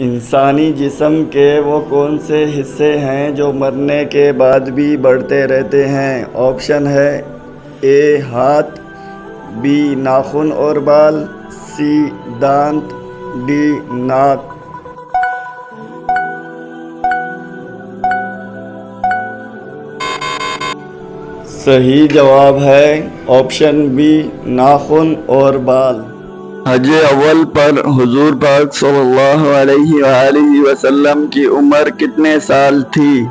انسانی جسم کے وہ کون سے حصے ہیں جو مرنے کے بعد بھی بڑھتے رہتے ہیں؟ آپشن ہے اے ہاتھ، بی ناخن اور بال، سی دانت، ڈی ناک۔ صحیح جواب ہے آپشن بی ناخن اور بال۔ حج اول پر حضور پاک صلی اللہ علیہ وآلہ وسلم کی عمر کتنے سال تھی؟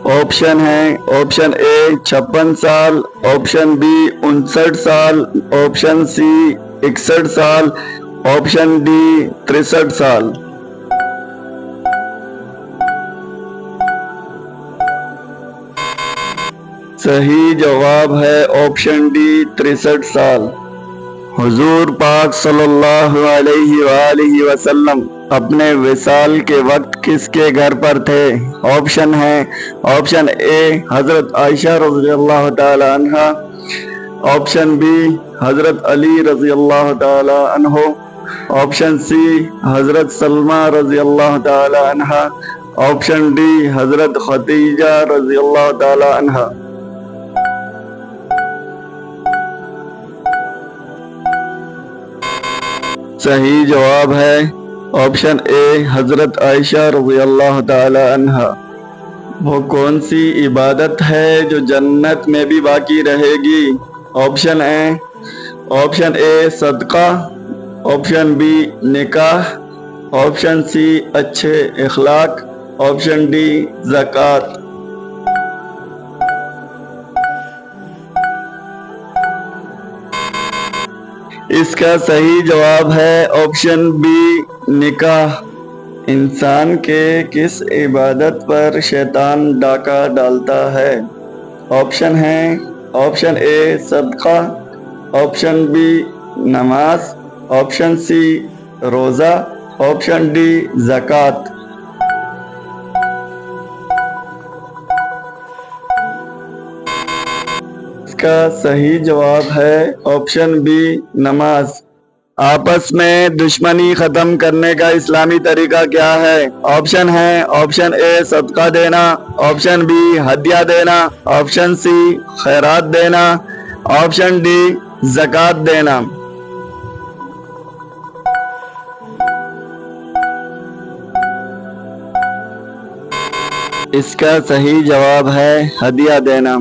آپشن ہیں آپشن اے 56 سال، آپشن بی 59 سال، آپشن سی 61 سال، آپشن ڈی 63 سال۔ صحیح جواب ہے آپشن ڈی 63 سال۔ حضور پاک صلی اللہ علیہ وآلہ وسلم اپنے وصال کے وقت کس کے گھر پر تھے؟ آپشن ہیں آپشن اے حضرت عائشہ رضی اللہ تعالی عنہ، آپشن بی حضرت علی رضی اللہ تعالی عنہ، آپشن سی حضرت سلمہ رضی اللہ تعالی عنہ، آپشن ڈی حضرت خدیجہ رضی اللہ تعالی عنہ۔ صحیح جواب ہے آپشن اے حضرت عائشہ رضی اللہ تعالی عنہ۔ وہ کون سی عبادت ہے جو جنت میں بھی باقی رہے گی؟ آپشن اے صدقہ، آپشن بی نکاح، آپشن سی اچھے اخلاق، آپشن ڈی زکوٰۃ۔ اس کا صحیح جواب ہے آپشن بی نکاح۔ انسان کے کس عبادت پر شیطان ڈاکہ ڈالتا ہے؟ آپشن ہیں آپشن اے صدقہ، آپشن بی نماز، آپشن سی روزہ، آپشن ڈی زکوٰۃ۔ اس کا صحیح جواب ہے آپشن بی نماز۔ آپس میں دشمنی ختم کرنے کا اسلامی طریقہ کیا ہے؟ آپشن ہیں آپشن اے صدقہ دینا، آپشن بی ہدیہ دینا، آپشن سی خیرات دینا، آپشن ڈی زکوٰۃ دینا۔ اس کا صحیح جواب ہے ہدیہ دینا۔